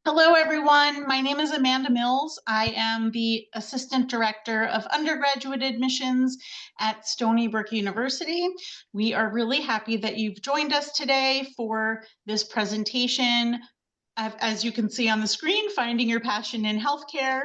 Hello, everyone. My name is Amanda Mills. I am the Assistant Director of Undergraduate Admissions at Stony Brook University. We are really happy that you've joined us today for this presentation. As you can see on the screen, Finding Your Passion in Healthcare.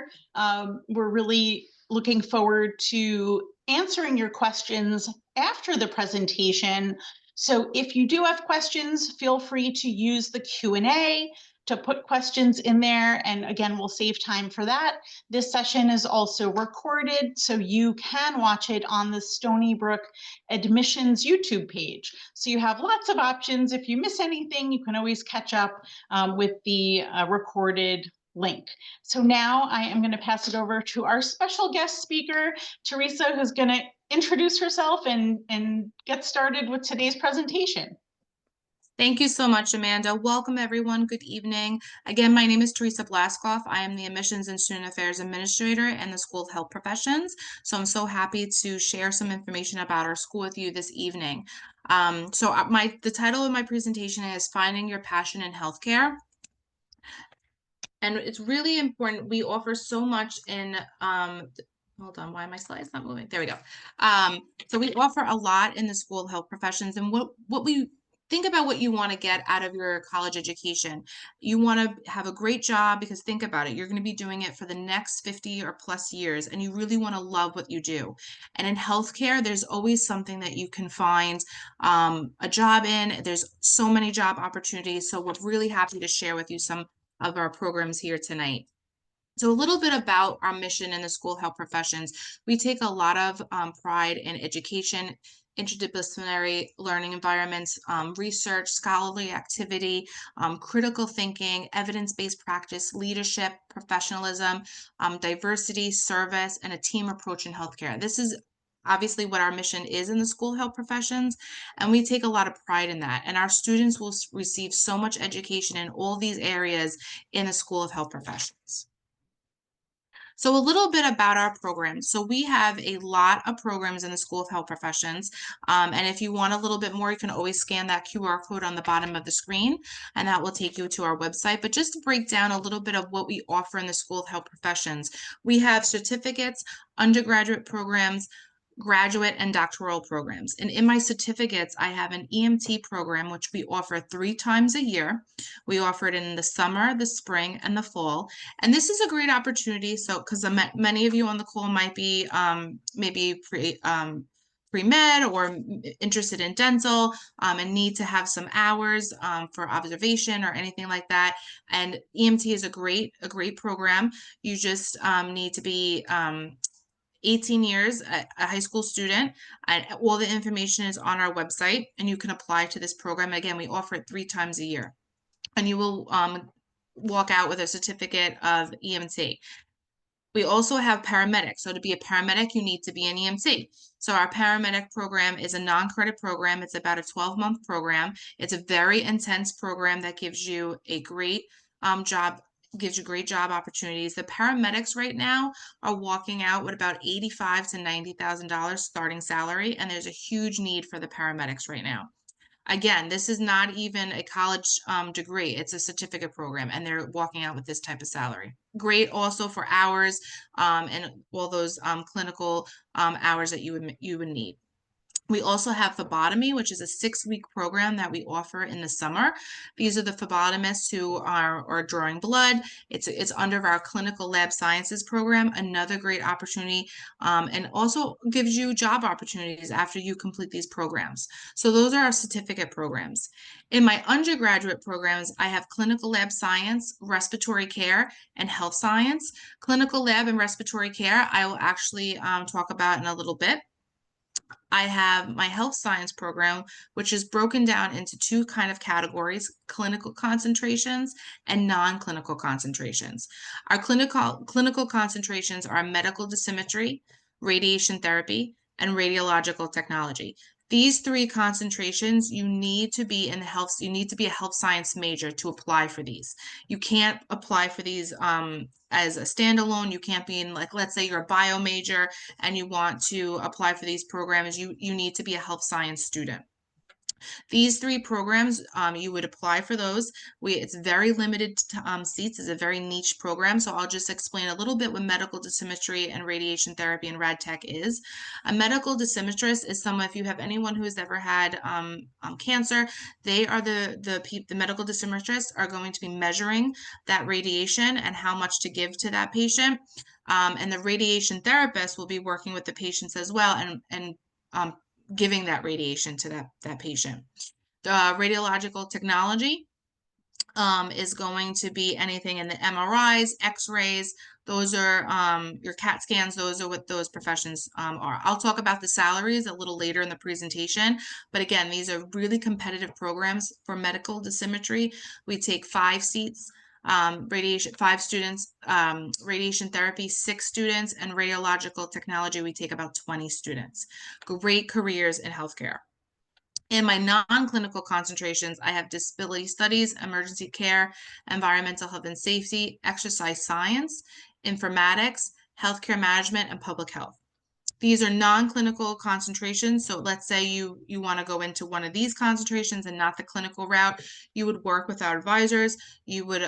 We're really looking forward to answering your questions after the presentation. So if you do have questions, feel free to use the Q&A to put questions in there. And again, we'll save time for that. This session is also recorded, so you can watch it on the Stony Brook Admissions YouTube page. So you have lots of options. If you miss anything, you can always catch up with the recorded link. So now I am going to pass it over to our special guest speaker, Teresa, who's going to introduce herself and get started with today's presentation. Thank you so much, Amanda. Welcome, everyone. Good evening. Again, my name is Teresa Blaskoff. I am the Admissions and Student Affairs Administrator in the School of Health Professions. So I'm so happy to share some information about our school with you this evening. The title of my presentation is Finding Your Passion in Healthcare. And it's really important. We offer so much in hold on, why are my slides not moving? There we go. So we offer a lot in the School of Health Professions, and what we think about what you want to get out of your college education. You want to have a great job, because think about it, you're going to be doing it for the next 50 or plus years, and you really want to love what you do. And in healthcare, there's always something that you can find a job in. There's so many job opportunities. So we're really happy to share with you some of our programs here tonight. So a little bit about our mission in the School of Health Professions. We take a lot of pride in education, interdisciplinary learning environments, research, scholarly activity, critical thinking, evidence-based practice, leadership, professionalism, diversity, service, and a team approach in healthcare. This is obviously what our mission is in the School of Health Professions, and we take a lot of pride in that. And our students will receive so much education in all these areas in the School of Health Professions. So a little bit about our programs. So we have a lot of programs in the School of Health Professions. And if you want a little bit more, you can always scan that QR code on the bottom of the screen, and that will take you to our website. But just to break down a little bit of what we offer in the School of Health Professions, we have certificates, undergraduate programs, graduate and doctoral programs. And in my certificates, I have an EMT program, which we offer 3 times a year. We offer it in the summer, the spring, and the fall. And this is a great opportunity. So, because many of you on the call might be maybe pre-med or interested in dental and need to have some hours for observation or anything like that. And EMT is a great program. You just need to be 18 years, a high school student, and all the information is on our website, and you can apply to this program. Again, we offer it 3 times a year, and you will walk out with a certificate of EMT. We also have paramedics. So to be a paramedic, you need to be an EMT. So our paramedic program is a non-credit program. It's about a 12-month program. It's a very intense program that gives you a great gives you great job opportunities. The paramedics right now are walking out with about $85,000 to $90,000 starting salary, and there's a huge need for the paramedics right now. Again, this is not even a college degree. It's a certificate program, and they're walking out with this type of salary. Great also for hours and all those clinical hours that you would need. We also have phlebotomy, which is a 6-week program that we offer in the summer. These are the phlebotomists who are drawing blood. It's under our clinical lab sciences program, another great opportunity, and also gives you job opportunities after you complete these programs. So those are our certificate programs. In my undergraduate programs, I have clinical lab science, respiratory care, and health science. Clinical lab and respiratory care, I will actually talk about in a little bit. I have my health science program, which is broken down into 2 kind of categories: clinical concentrations and non-clinical concentrations. Our clinical concentrations are medical dosimetry, radiation therapy, and radiological technology. These 3 concentrations, you need to be in health, you need to be a health science major to apply for these. You can't apply for these as a standalone. You can't be in, like, let's say you're a bio major and you want to apply for these programs, you need to be a health science student. These three programs, you would apply for those. It's very limited seats. It's a very niche program. So I'll just explain a little bit what medical dosimetry and radiation therapy and rad tech is. A medical dosimetrist is someone, if you have anyone who has ever had cancer, they are the medical dosimetrists are going to be measuring that radiation and how much to give to that patient. And the radiation therapist will be working with the patients as well and um, giving that radiation to that patient. Radiological technology is going to be anything in the MRIs, X-rays. Those are your CAT scans. Those are what those professions are. I'll talk about the salaries a little later in the presentation. But again, these are really competitive programs for medical dosimetry. We take 5 seats. Radiation, 5 students, radiation therapy, 6 students, and radiological technology, we take about 20 students. Great careers in healthcare. In my non-clinical concentrations, I have disability studies, emergency care, environmental health and safety, exercise science, informatics, healthcare management, and public health. These are non-clinical concentrations. So let's say you want to go into one of these concentrations and not the clinical route. You would work with our advisors. You would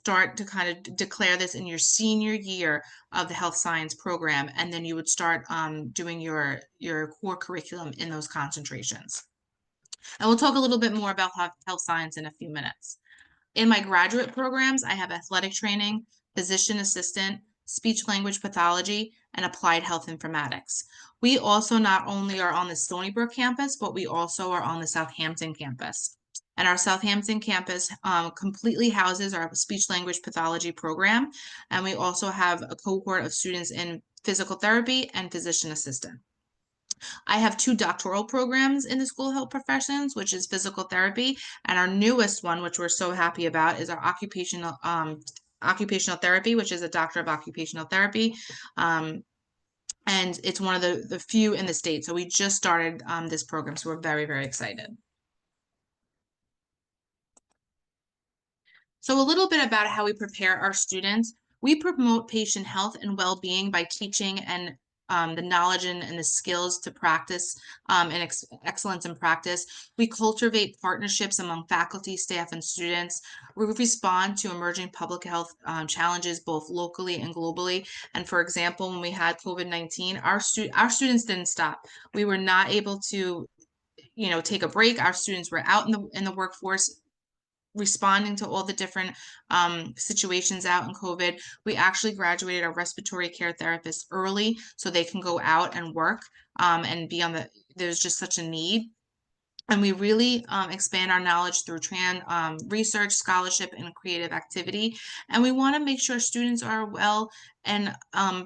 start to kind of declare this in your senior year of the health science program, and then you would start doing your core curriculum in those concentrations. And we'll talk a little bit more about health science in a few minutes. In my graduate programs, I have athletic training, physician assistant, speech language pathology, and applied health informatics. We also not only are on the Stony Brook campus, but we also are on the Southampton campus. And our Southampton campus completely houses our speech language pathology program. And we also have a cohort of students in physical therapy and physician assistant. I have 2 doctoral programs in the School of Health Professions, which is physical therapy, and our newest one, which we're so happy about, is our occupational therapy, which is a Doctor of Occupational Therapy. And it's one of the few in the state. So we just started this program, so we're very, very excited. So a little bit about how we prepare our students. We promote patient health and well-being by teaching and the knowledge and the skills to practice and excellence in practice. We cultivate partnerships among faculty, staff, and students. We respond to emerging public health challenges both locally and globally. And for example, when we had COVID-19, our students didn't stop. We were not able to, take a break. Our students were out in the workforce responding to all the different situations out in COVID. We actually graduated our respiratory care therapists early so they can go out and work and be there's just such a need. And we really expand our knowledge through research, scholarship, and creative activity. And we want to make sure students are well and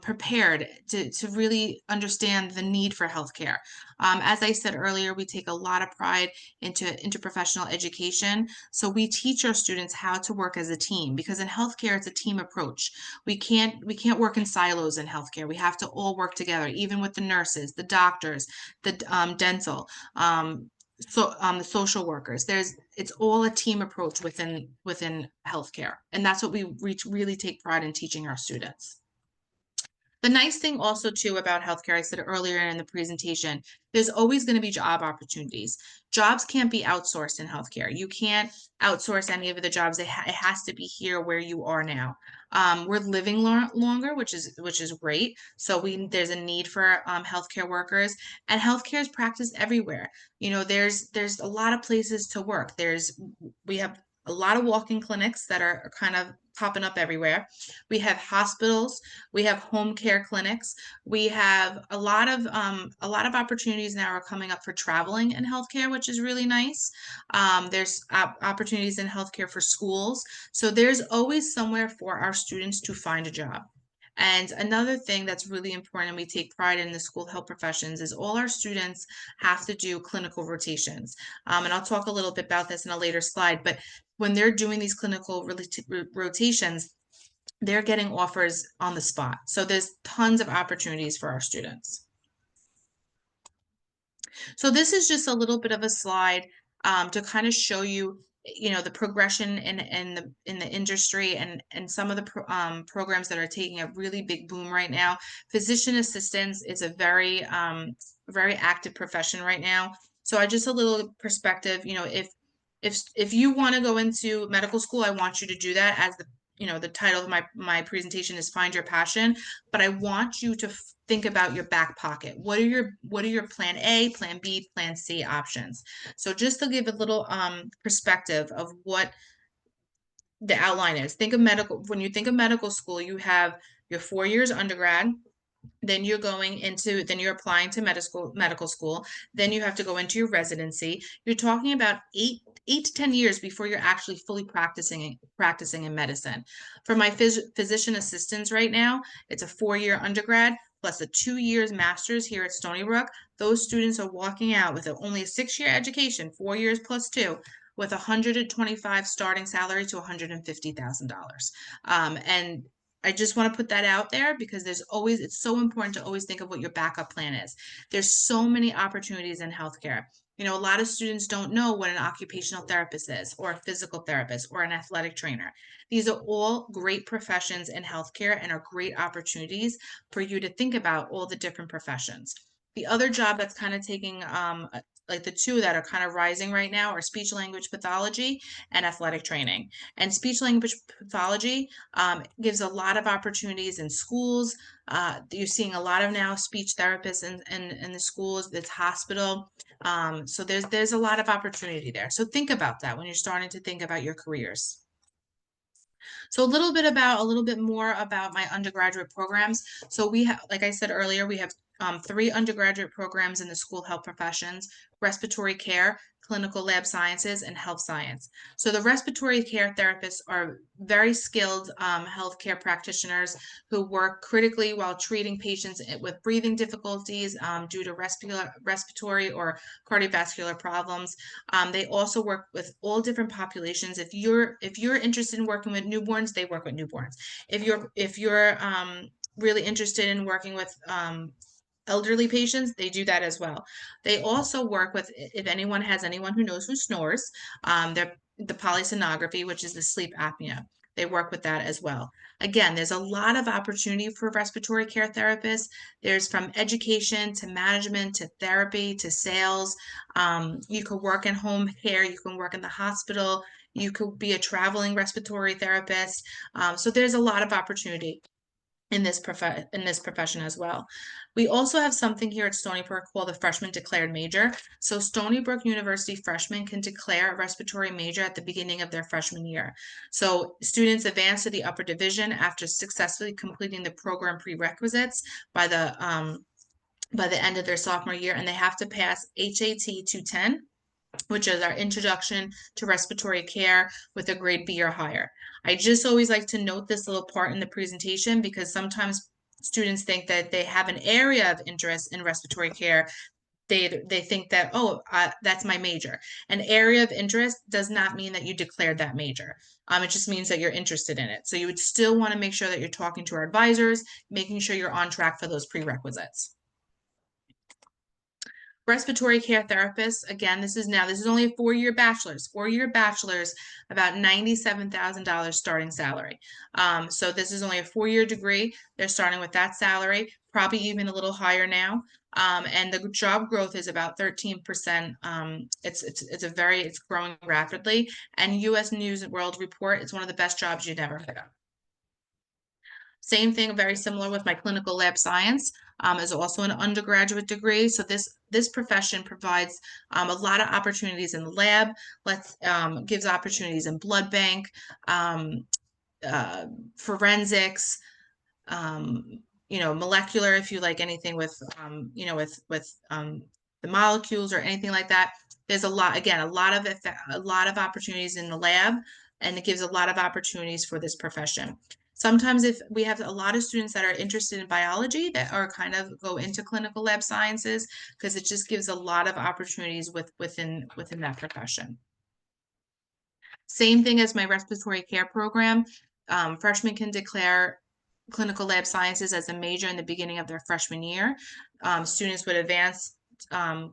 prepared to really understand the need for healthcare. As I said earlier, we take a lot of pride into interprofessional education. So we teach our students how to work as a team, because in healthcare, it's a team approach. We can't work in silos in healthcare. We have to all work together, even with the nurses, the doctors, the dental, the social workers. It's all a team approach within healthcare, and that's what we really take pride in teaching our students. The nice thing also too about healthcare, I said earlier in the presentation, there's always going to be job opportunities. Jobs can't be outsourced in healthcare. You can't outsource any of the jobs. It has to be here where you are now. We're living longer, which is great. So there's a need for healthcare workers, and healthcare is practiced everywhere. There's a lot of places to work. We have a lot of walk-in clinics that are kind of popping up everywhere. We have hospitals, we have home care clinics, we have a lot of opportunities now are coming up for traveling in healthcare, which is really nice. There's opportunities in healthcare for schools. So there's always somewhere for our students to find a job. And another thing that's really important, and we take pride in the School of Health Professions, is all our students have to do clinical rotations. And I'll talk a little bit about this in a later slide, but when they're doing these clinical rotations, they're getting offers on the spot. So there's tons of opportunities for our students. So this is just a little bit of a slide to kind of show you, the progression in the industry and some of the programs that are taking a really big boom right now. Physician assistants is a very active profession right now. So I just a little perspective, if you want to go into medical school, I want you to do that as the title of my presentation is Find Your Passion, but I want you to think about your back pocket. What are your plan A, plan B, plan C options? So just to give a little perspective of what the outline is. When you think of medical school, you have your 4 years undergrad, then you're applying to medical school, then you have to go into your residency. You're talking about 8 to 10 years before you're actually fully practicing in medicine. For my physician assistants right now, it's a 4-year undergrad plus a 2 years master's here at Stony Brook. Those students are walking out with only a 6-year education, 4 years plus two, with 125 starting salary to $150,000. And I just want to put that out there because it's so important to always think of what your backup plan is. There's so many opportunities in healthcare. A lot of students don't know what an occupational therapist is, or a physical therapist, or an athletic trainer. These are all great professions in healthcare and are great opportunities for you to think about all the different professions. The other job that's kind of taking, like the two that are kind of rising right now, are speech language pathology and athletic training. And speech language pathology gives a lot of opportunities in schools. You're seeing a lot of now speech therapists in the schools, this hospital. So there's a lot of opportunity there. So think about that when you're starting to think about your careers. So a little bit more about my undergraduate programs. So we have, like I said earlier, we have 3 undergraduate programs in the school health professions: respiratory care, clinical lab sciences, and health science. So the respiratory care therapists are very skilled healthcare practitioners who work critically while treating patients with breathing difficulties due to respiratory or cardiovascular problems. They also work with all different populations. If you're interested in working with newborns, they work with newborns. If you're really interested in working with elderly patients, they do that as well. They also work with, if anyone has anyone who knows who snores, the polysomnography, which is the sleep apnea. They work with that as well. Again, there's a lot of opportunity for respiratory care therapists. There's from education to management to therapy to sales. You could work in home care, you can work in the hospital, you could be a traveling respiratory therapist. So there's a lot of opportunity in this profession as well. We also have something here at Stony Brook called the freshman declared major. So Stony Brook University freshmen can declare a respiratory major at the beginning of their freshman year. So students advance to the upper division after successfully completing the program prerequisites by the end of their sophomore year, and they have to pass HAT 210, which is our introduction to respiratory care, with a grade B or higher. I just always like to note this little part in the presentation because sometimes students think that they have an area of interest in respiratory care. They think that, oh, that's my major. An area of interest does not mean that you declared that major. It just means that you're interested in it. So you would still want to make sure that you're talking to our advisors, making sure you're on track for those prerequisites. Respiratory care therapists, again, this is only a 4-year bachelor's, about $97,000 starting salary. So this is only a 4-year degree. They're starting with that salary, probably even a little higher now. And the job growth is about 13%. It's growing rapidly. And US News and World Report, it's one of the best jobs you'd ever heard of. Same thing, very similar with my clinical lab science, is also an undergraduate degree. So this profession provides a lot of opportunities in the lab. Gives opportunities in blood bank, forensics, molecular, if you like anything with the molecules or anything like that. There's a lot of opportunities in the lab, and it gives a lot of opportunities for this profession. Sometimes if we have a lot of students that are interested in biology that are kind of go into clinical lab sciences, because it just gives a lot of opportunities within that profession. Same thing as my respiratory care program. Freshmen can declare clinical lab sciences as a major in the beginning of their freshman year. Students would advance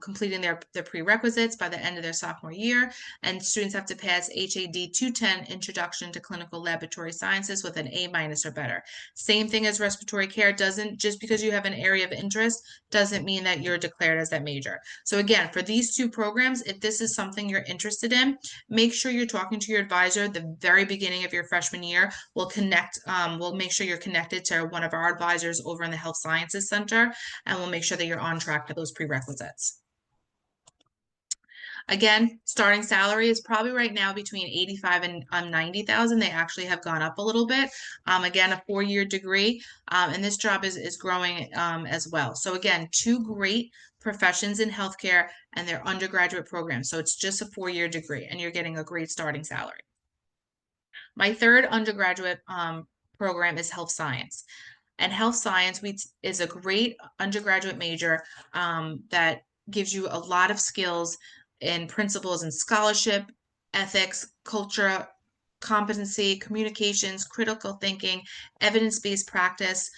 completing their prerequisites by the end of their sophomore year. And students have to pass HAD 210 Introduction to Clinical Laboratory Sciences with an A- or better. Same thing as respiratory care. Doesn't just because you have an area of interest doesn't mean that you're declared as that major. So again, for these two programs, if this is something you're interested in, make sure you're talking to your advisor at the very beginning of your freshman year. We'll make sure you're connected to one of our advisors over in the Health Sciences Center, and we'll make sure that you're on track for those prerequisites. Again, starting salary is probably right now between 85 and 90,000. They actually have gone up a little bit. Again, a 4-year degree, and this job is growing as well. So again, two great professions in healthcare and their undergraduate programs. So it's just a 4-year degree, and you're getting a great starting salary. My third undergraduate program is health science. And health science is a great undergraduate major that gives you a lot of skills in principles and scholarship, ethics, culture, competency, communications, critical thinking, evidence-based practice,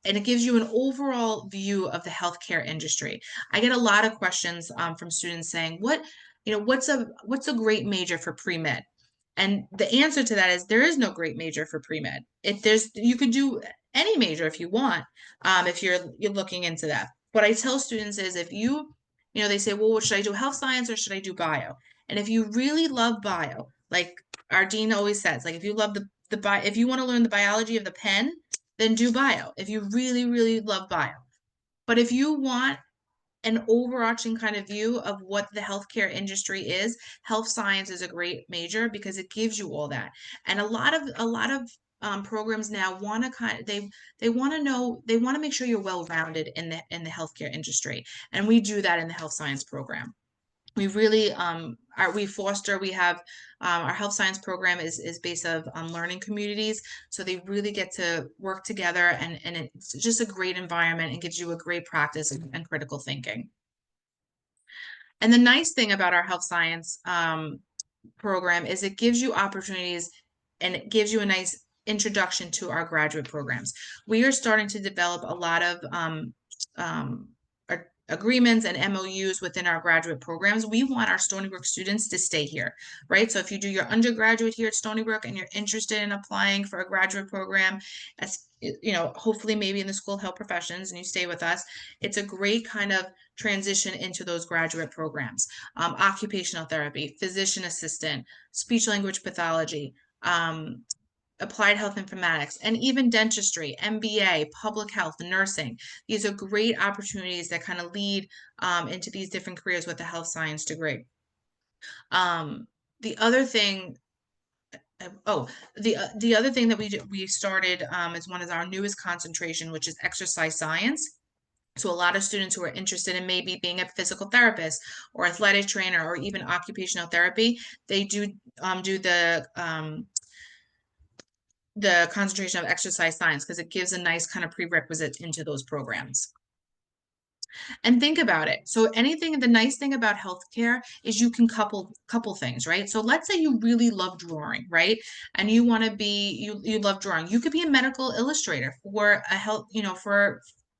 and it gives you an overall view of the healthcare industry. I get a lot of questions from students saying, what's a great major for pre-med? And the answer to that is there is no great major for pre-med. You could do any major if you want, if you're looking into that. What I tell students is they say, well, should I do health science or should I do bio? And if you really love bio, like our dean always says, like if you love if you want to learn the biology of the pen, then do bio if you really, really love bio. But if you want an overarching kind of view of what the healthcare industry is, health science is a great major because it gives you all that. And a lot of programs now want to they want to make sure you're well rounded in the healthcare industry, and we do that in the health science program. We really we have our health science program is based on learning communities, so they really get to work together, and it's just a great environment and gives you a great practice and critical thinking. And the nice thing about our health science program is it gives you opportunities and it gives you a nice introduction to our graduate programs. We are starting to develop a lot of agreements and MOUs within our graduate programs. We want our Stony Brook students to stay here, right? So if you do your undergraduate here at Stony Brook and you're interested in applying for a graduate program, that's, hopefully maybe in the School of Health Professions, and you stay with us, it's a great kind of transition into those graduate programs. Occupational therapy, physician assistant, speech language pathology, applied health informatics, and even dentistry, MBA, public health, nursing. These are great opportunities that kind of lead into these different careers with a health science degree. The other thing the other thing that we started is one of our newest concentration, which is exercise science. So a lot of students who are interested in maybe being a physical therapist or athletic trainer or even occupational therapy, they do the concentration of exercise science because it gives a nice kind of prerequisite into those programs. And think about it. So the nice thing about healthcare is you can couple things, right? So let's say you really love drawing, right? And you want to you love drawing. You could be a medical illustrator for a health,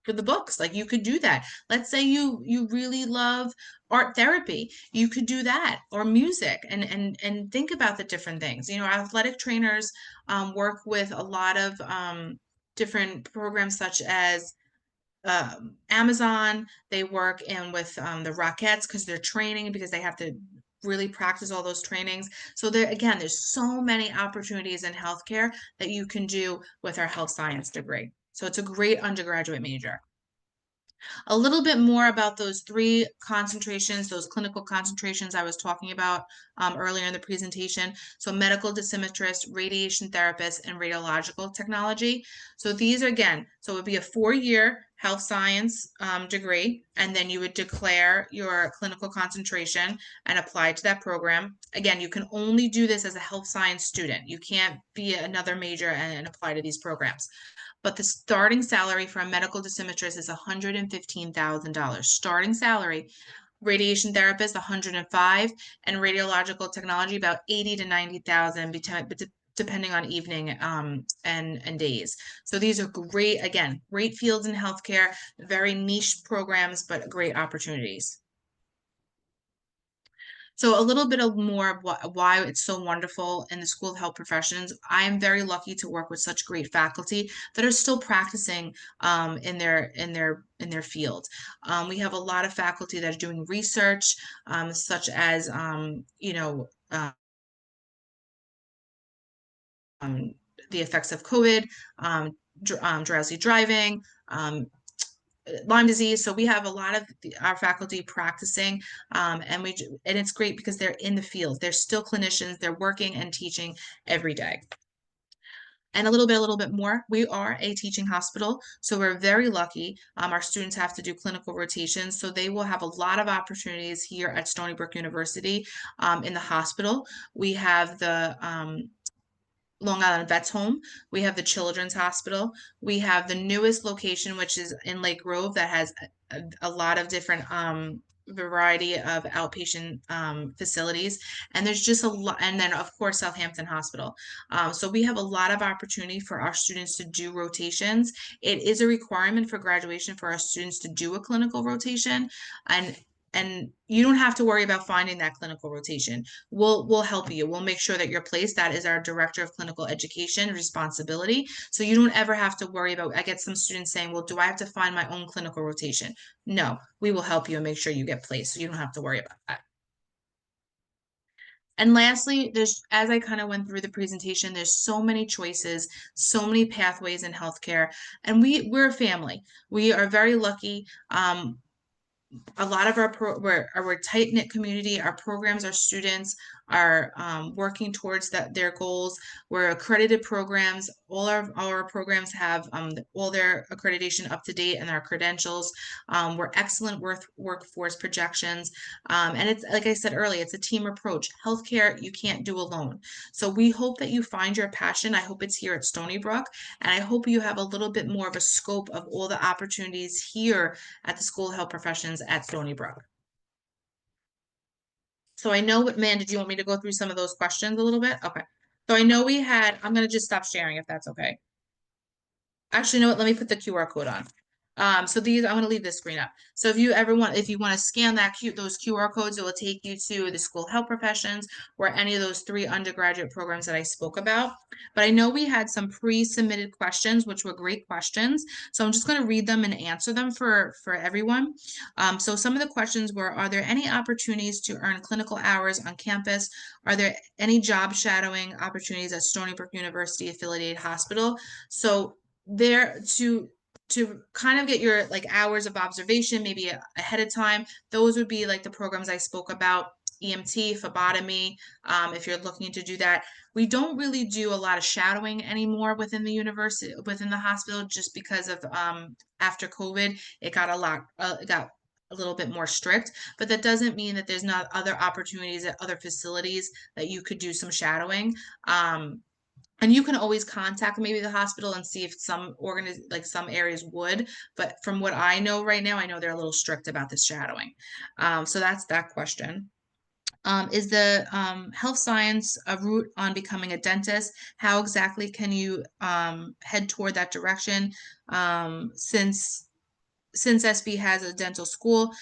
for the books. Like you could do that. Let's say you really love art therapy. You could do that, or music, and think about the different things. Our athletic trainers work with a lot of different programs such as Amazon. They work in with the Rockettes because they're training, because they have to really practice all those trainings. So there's so many opportunities in healthcare that you can do with our health science degree. So it's a great undergraduate major. A little bit more about those 3 concentrations, those clinical concentrations I was talking about earlier in the presentation. So medical dosimetrist, radiation therapist, and radiological technology. So these are, again, so it would be a 4-year health science degree, and then you would declare your clinical concentration and apply to that program. Again, you can only do this as a health science student. You can't be another major and apply to these programs. But the starting salary for a medical dosimetrist is $115,000. Starting salary. Radiation therapist, $105,000, and radiological technology, about $80,000 to $90,000, depending on evening and days. So these are great, again, great fields in healthcare, very niche programs, but great opportunities. So a little bit of more of why it's so wonderful in the School of Health Professions. I am very lucky to work with such great faculty that are still practicing in their field. We have a lot of faculty that are doing research, such as the effects of COVID, drowsy driving, Lyme disease. So we have a lot of our faculty practicing, and it's great because they're in the field. They're still clinicians. They're working and teaching every day. And a little bit more. We are a teaching hospital, so we're very lucky. Our students have to do clinical rotations, so they will have a lot of opportunities here at Stony Brook University in the hospital. We have the Long Island Vets Home. We have the Children's Hospital. We have the newest location, which is in Lake Grove, that has a lot of different variety of outpatient facilities. And there's just a lot, and then of course Southampton Hospital. So we have a lot of opportunity for our students to do rotations. It is a requirement for graduation for our students to do a clinical rotation, and you don't have to worry about finding that clinical rotation. We'll help you. We'll make sure that you're placed. That is our director of clinical education responsibility. So you don't ever have to worry about. I get some students saying, well, do I have to find my own clinical rotation? No, we will help you and make sure you get placed. So you don't have to worry about that. And lastly, as I kind of went through the presentation, there's so many choices, so many pathways in healthcare, and we're a family. We are very lucky. A lot of we're a tight-knit community. Our programs, our students are working towards their goals. We're accredited programs. All our programs have all their accreditation up to date and our credentials. We're excellent workforce projections. And it's, like I said earlier, it's a team approach. Healthcare, you can't do alone. So we hope that you find your passion. I hope it's here at Stony Brook. And I hope you have a little bit more of a scope of all the opportunities here at the School of Health Professions at Stony Brook. So I know, Amanda, do you want me to go through some of those questions a little bit? Okay. So I know I'm going to just stop sharing if that's okay. Actually, you know what? Let me put the QR code on. So I'm going to leave this screen up. So if you want to scan those QR codes, it will take you to the School of Health Professions or any of those 3 undergraduate programs that I spoke about. But I know we had some pre-submitted questions, which were great questions. So I'm just going to read them and answer them for everyone. So some of the questions were, are there any opportunities to earn clinical hours on campus? Are there any job shadowing opportunities at Stony Brook University affiliated hospital? So there to kind of get your hours of observation maybe ahead of time, those would be like the programs I spoke about: EMT, phlebotomy, if you're looking to do that. We don't really do a lot of shadowing anymore within the hospital, just because of after COVID, it got a little bit more strict, but that doesn't mean that there's not other opportunities at other facilities that you could do some shadowing. And you can always contact maybe the hospital and see if some areas would, but from what I know right now, I know they're a little strict about this shadowing. So that's that question. Is the health science a route on becoming a dentist? How exactly can you head toward that direction? Since SB has a dental school.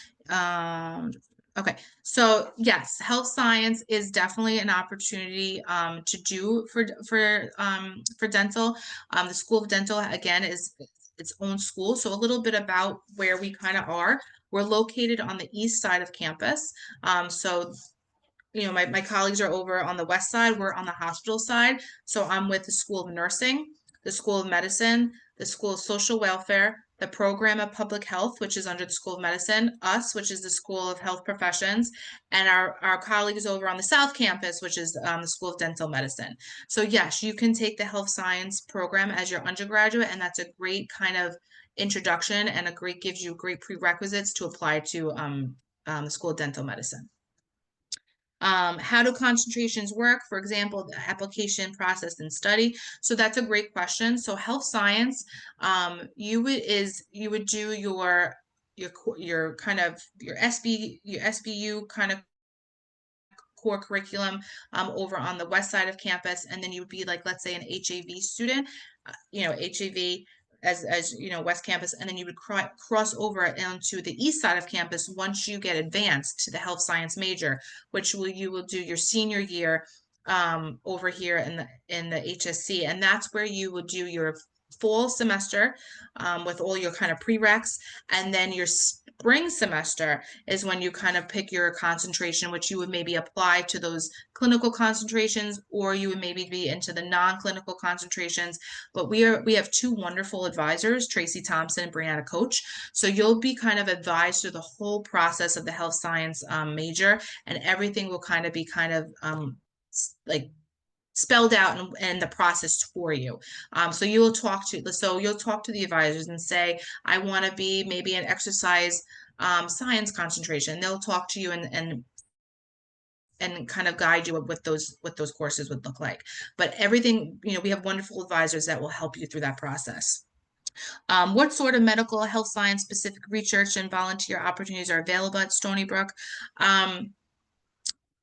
Okay, so yes, health science is definitely an opportunity to do for dental. The School of Dental, again, is its own school. So a little bit about where we kind of are. We're located on the east side of campus. So my colleagues are over on the west side. We're on the hospital side. So I'm with the School of Nursing, the School of Medicine, the School of Social Welfare, the Program of Public Health, which is under the School of Medicine, us, which is the School of Health Professions, and our colleagues over on the South Campus, which is the School of Dental Medicine. So yes, you can take the health science program as your undergraduate, and that's a great kind of introduction and gives you great prerequisites to apply to the School of Dental Medicine. How do concentrations work? For example, the application, process, and study. So that's a great question. So health science, you would do your SBU kind of core curriculum over on the west side of campus, and then you would be like, let's say, an HAV student, HAV as you know, West Campus, and then you would cross over into the east side of campus once you get advanced to the health science major, which you will do your senior year over here in the HSC, and that's where you will do your fall semester with all your kind of prereqs, and then your spring semester is when you kind of pick your concentration, which you would maybe apply to those clinical concentrations, or you would maybe be into the non-clinical concentrations. But we have two wonderful advisors, Tracy Thompson and Brianna Coach. So you'll be kind of advised through the whole process of the health science major, and everything will kind of be like spelled out and the process for you. So you'll talk to the advisors and say, I want to be maybe an exercise science concentration. They'll talk to you and kind of guide you with what those courses would look like. But everything, we have wonderful advisors that will help you through that process. What sort of medical health science specific research and volunteer opportunities are available at Stony Brook?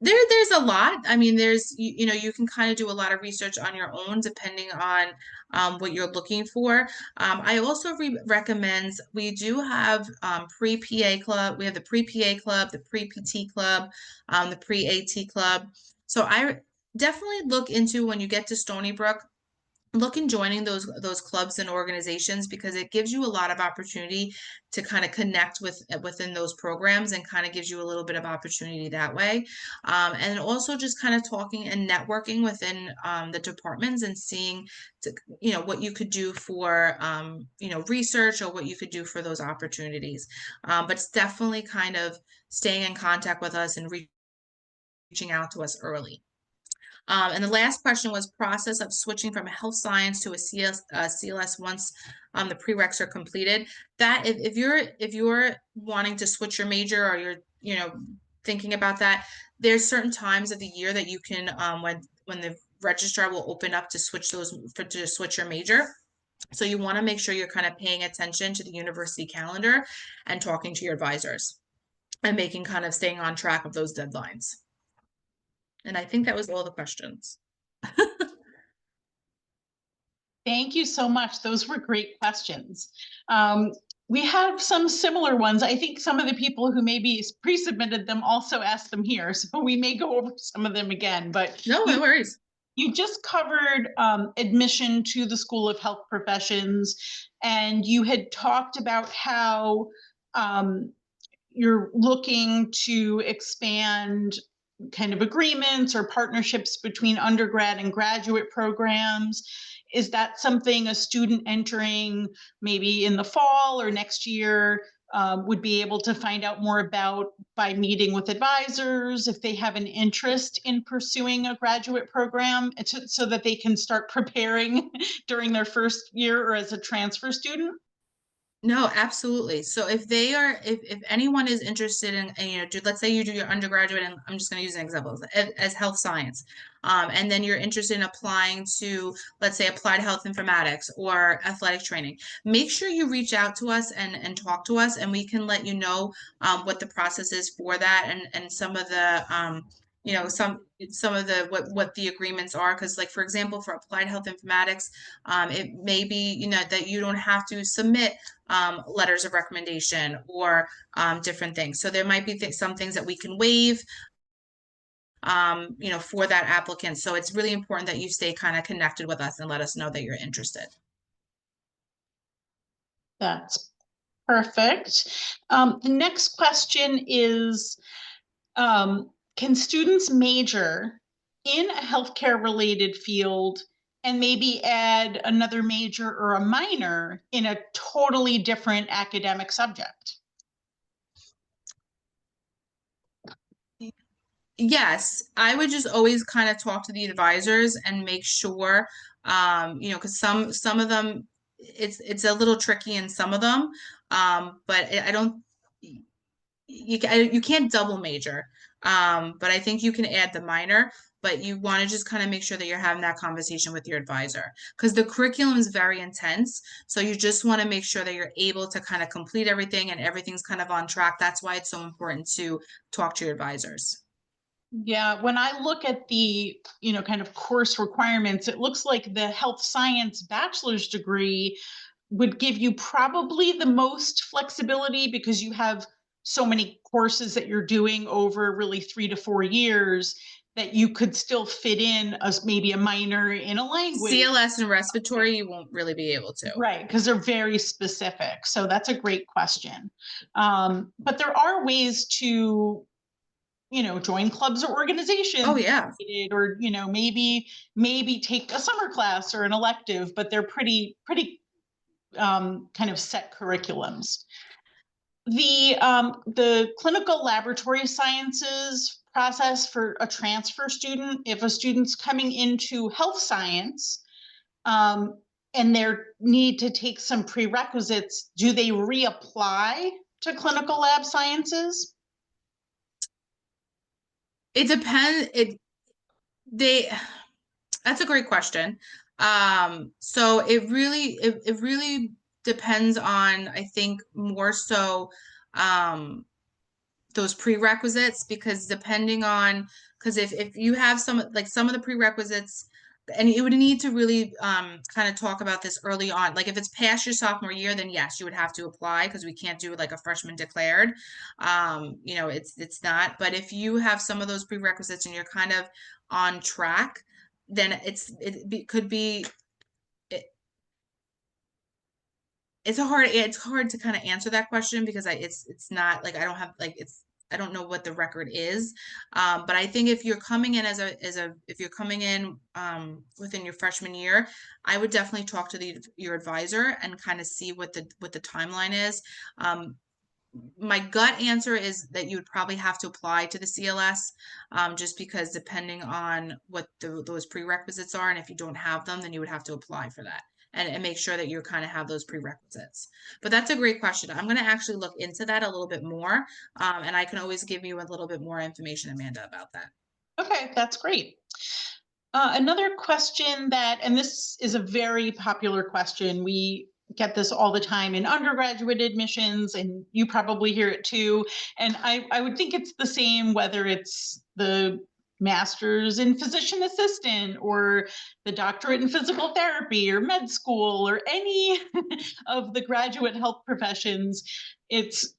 There's a lot. I mean, you can kind of do a lot of research on your own depending on what you're looking for. I also recommend, we do have pre-PA club. We have the pre-PA club, the pre-PT club, the pre-AT club. So I definitely look into, when you get to Stony Brook, look in joining those clubs and organizations, because it gives you a lot of opportunity to kind of connect within those programs, and kind of gives you a little bit of opportunity that way. And also just kind of talking and networking within the departments, and seeing what you could do for research, or what you could do for those opportunities. But it's definitely kind of staying in contact with us and reaching out to us early. And the last question was process of switching from a health science to a CLS once the prereqs are completed. That if you're wanting to switch your major, or you're thinking about that, there's certain times of the year that you can when the registrar will open up to switch your major. So you want to make sure you're kind of paying attention to the university calendar and talking to your advisors, and staying on track of those deadlines. And I think that was all the questions. Thank you so much. Those were great questions. We have some similar ones. I think some of the people who maybe pre-submitted them also asked them here, so we may go over some of them again. But no worries. You just covered admission to the School of Health Professions, and you had talked about how you're looking to expand kind of agreements or partnerships between undergrad and graduate programs. Is that something a student entering maybe in the fall or next year would be able to find out more about by meeting with advisors if they have an interest in pursuing a graduate program, so that they can start preparing during their first year or as a transfer student? No, absolutely. So if anyone is interested in, let's say you do your undergraduate, and I'm just going to use an example as health science, and then you're interested in applying to, let's say, applied health informatics or athletic training, make sure you reach out to us and talk to us, and we can let you know what the process is for that, and some of the some of the what the agreements are, because, like, for example, for applied health informatics, it may be that you don't have to submit letters of recommendation or different things. So there might be some things that we can waive for that applicant. So it's really important that you stay kind of connected with us and let us know that you're interested. That's perfect. The next question is, can students major in a healthcare related field and maybe add another major or a minor in a totally different academic subject? Yes, I would just always kind of talk to the advisors and make sure, because some of them, it's a little tricky in some of them, but I don't, you can't double major, but I think you can add the minor, but you want to just kind of make sure that you're having that conversation with your advisor, because the curriculum is very intense. So you just want to make sure that you're able to kind of complete everything and everything's kind of on track. That's why it's so important to talk to your advisors. Yeah, when I look at the, kind of course requirements, it looks like the health science bachelor's degree would give you probably the most flexibility because you have so many courses that you're doing over really 3 to 4 years that you could still fit in as maybe a minor in a language. CLS and respiratory, you won't really be able to. Right, because they're very specific. So that's a great question. But there are ways to, join clubs or organizations, Oh, yeah. or, maybe take a summer class or an elective, but they're pretty kind of set curriculums. The clinical laboratory sciences process for a transfer student, if a student's coming into health science, and they need to take some prerequisites, do they reapply to clinical lab sciences? It depends. They That's a great question. So it really depends on, I think, more so those prerequisites, because depending on, because if you have some of the prerequisites, and you would need to really kind of talk about this early on. Like if it's past your sophomore year, then yes, you would have to apply, because we can't do like a freshman declared. It's not. But if you have some of those prerequisites and you're kind of on track, then could be it's hard to kind of answer that question, because it's not like, I don't have like it's I don't know what the record is. But I think if you're coming in if you're coming in within your freshman year, I would definitely talk to your advisor and kind of see what the timeline is. My gut answer is that you would probably have to apply to the CLS, just because depending on what those prerequisites are, and if you don't have them, then you would have to apply for that, and make sure that you kind of have those prerequisites. But that's a great question. I'm going to actually look into that a little bit more, and I can always give you a little bit more information, Amanda, about that. Okay, that's great. Another question and this is a very popular question. We get this all the time in undergraduate admissions, and you probably hear it too. And I would think it's the same whether it's the master's in physician assistant or the doctorate in physical therapy or med school or any of the graduate health professions. It's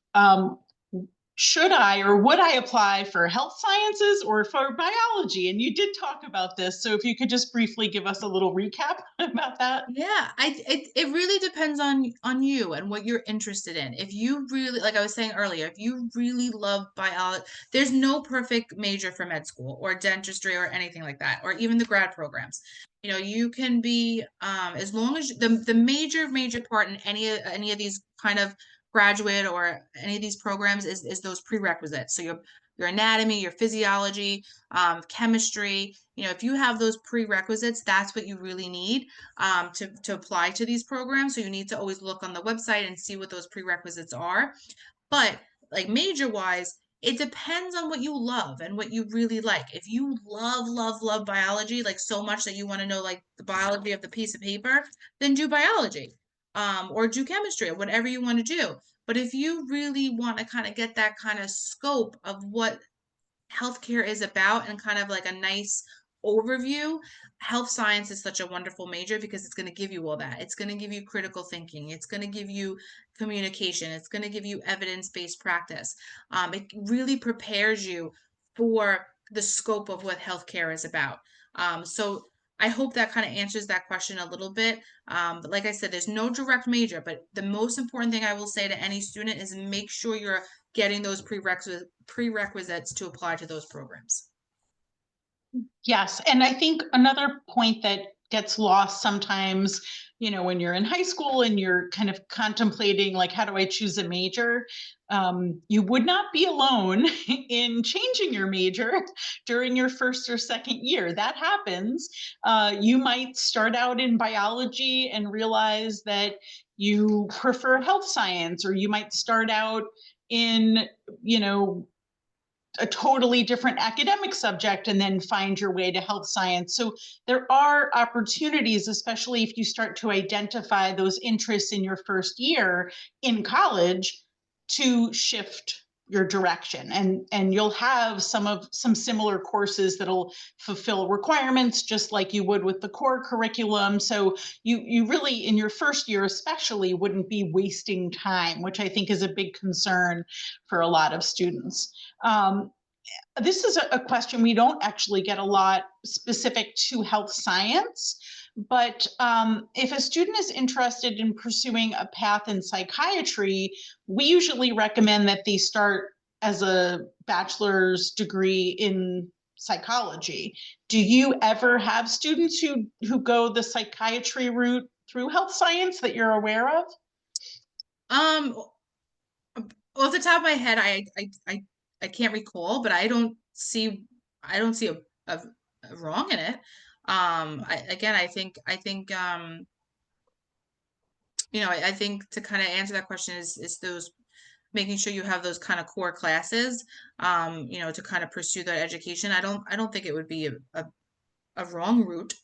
should I or would I apply for health sciences or for biology? And you did talk about this. So if you could just briefly give us a little recap about that. Yeah, it really depends on you and what you're interested in. If you really, like I was saying earlier, if you really love biology, there's no perfect major for med school or dentistry or anything like that, or even the grad programs. You can be, as long as the major part in any of these kind of graduate or any of these programs is those prerequisites. So your anatomy, your physiology, chemistry. If you have those prerequisites, that's what you really need to apply to these programs. So you need to always look on the website and see what those prerequisites are. But like major wise, it depends on what you love and what you really like. If you love biology, like so much that you want to know like the biology of the piece of paper, then do biology, or do chemistry, or whatever you want to do. But if you really want to kind of get that kind of scope of what healthcare is about and kind of like a nice overview, health science is such a wonderful major, because it's going to give you all that. It's going to give you critical thinking. It's going to give you communication. It's going to give you evidence-based practice. It really prepares you for the scope of what healthcare is about. So I hope that kind of answers that question a little bit. But like I said, there's no direct major, but the most important thing I will say to any student is make sure you're getting those prerequisites to apply to those programs. Yes. And I think another point that gets lost sometimes, when you're in high school and you're kind of contemplating, like, how do I choose a major? You would not be alone in changing your major during your first or second year. That happens. You might start out in biology and realize that you prefer health science, or you might start out in, a totally different academic subject and then find your way to health science. So there are opportunities, especially if you start to identify those interests in your first year in college, to shift your direction, and you'll have some similar courses that'll fulfill requirements just like you would with the core curriculum. So you really, in your first year especially, wouldn't be wasting time, which I think is a big concern for a lot of students. This is a question we don't actually get a lot specific to health science, but if a student is interested in pursuing a path in psychiatry, we usually recommend that they start as a bachelor's degree in psychology. Do you ever have students who go the psychiatry route through health science that you're aware of? Um, off the top of my head, I can't recall, but I don't see a wrong in it. Again, I think to kind of answer that question is those making sure you have those kind of core classes, to kind of pursue that education. I don't think it would be a wrong route.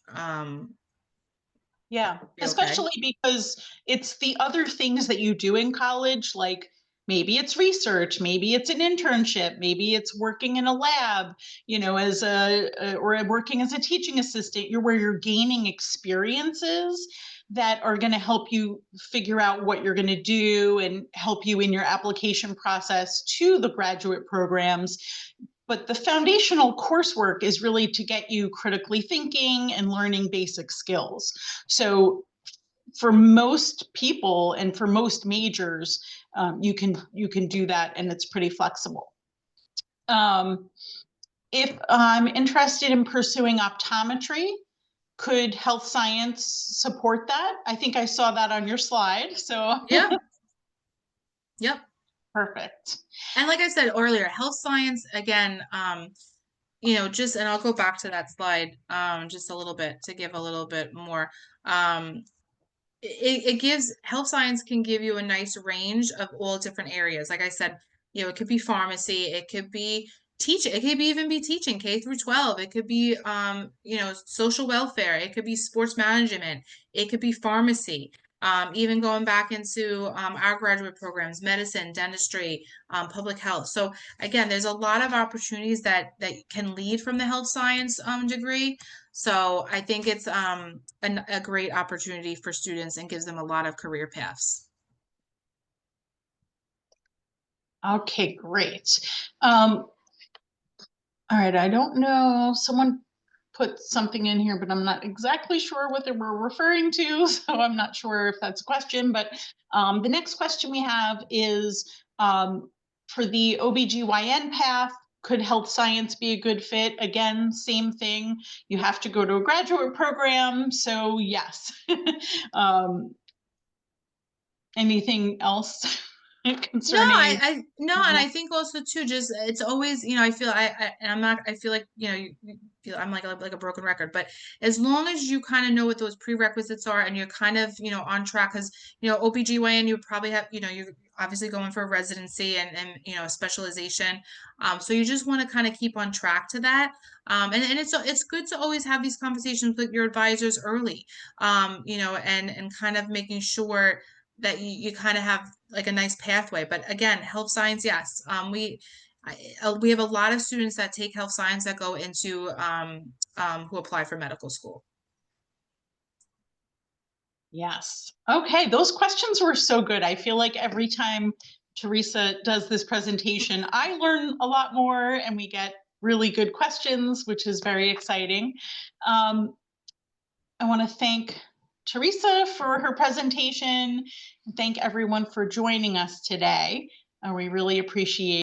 Yeah, Be okay. especially because it's the other things that you do in college, like maybe it's research, maybe it's an internship, maybe it's working in a lab, as or working as a teaching assistant, where you're gaining experiences that are going to help you figure out what you're going to do and help you in your application process to the graduate programs. But the foundational coursework is really to get you critically thinking and learning basic skills. So for most people and for most majors, you can do that, and it's pretty flexible. If I'm interested in pursuing optometry, could health science support that? I think I saw that on your slide. So Yeah. Yep. perfect. And like I said earlier, health science, again, and I'll go back to that slide, just a little bit to give a little bit more. Um, it gives health science can give you a nice range of all different areas. Like I said, it could be pharmacy, it could be teaching, it could be even be teaching K through 12, it could be social welfare, it could be sports management, it could be pharmacy. Even going back into our graduate programs, medicine, dentistry, public health. So again, there's a lot of opportunities that can lead from the health science degree. So I think it's a great opportunity for students and gives them a lot of career paths. Okay, great. All right, I don't know. Someone put something in here, but I'm not exactly sure what they were referring to. So I'm not sure if that's a question. But the next question we have is for the OBGYN path, could health science be a good fit? Again, same thing. You have to go to a graduate program. So yes. Anything else No, concerning? and I think also too, just it's always, I feel and I'm not, I feel like, you feel I'm like a broken record, but as long as you kind of know what those prerequisites are and you're kind of, on track, because, OBGYN, you probably have, you're obviously going for a residency and, a specialization. So you just want to kind of keep on track to that. And it's good to always have these conversations with your advisors early, and kind of making sure that you kind of have like a nice pathway. But again, health science, yes. We have a lot of students that take health science that go into who apply for medical school. Yes. Okay, those questions were so good. I feel like every time Teresa does this presentation, I learn a lot more and we get really good questions, which is very exciting. I want to thank Teresa for her presentation and thank everyone for joining us today. We really appreciate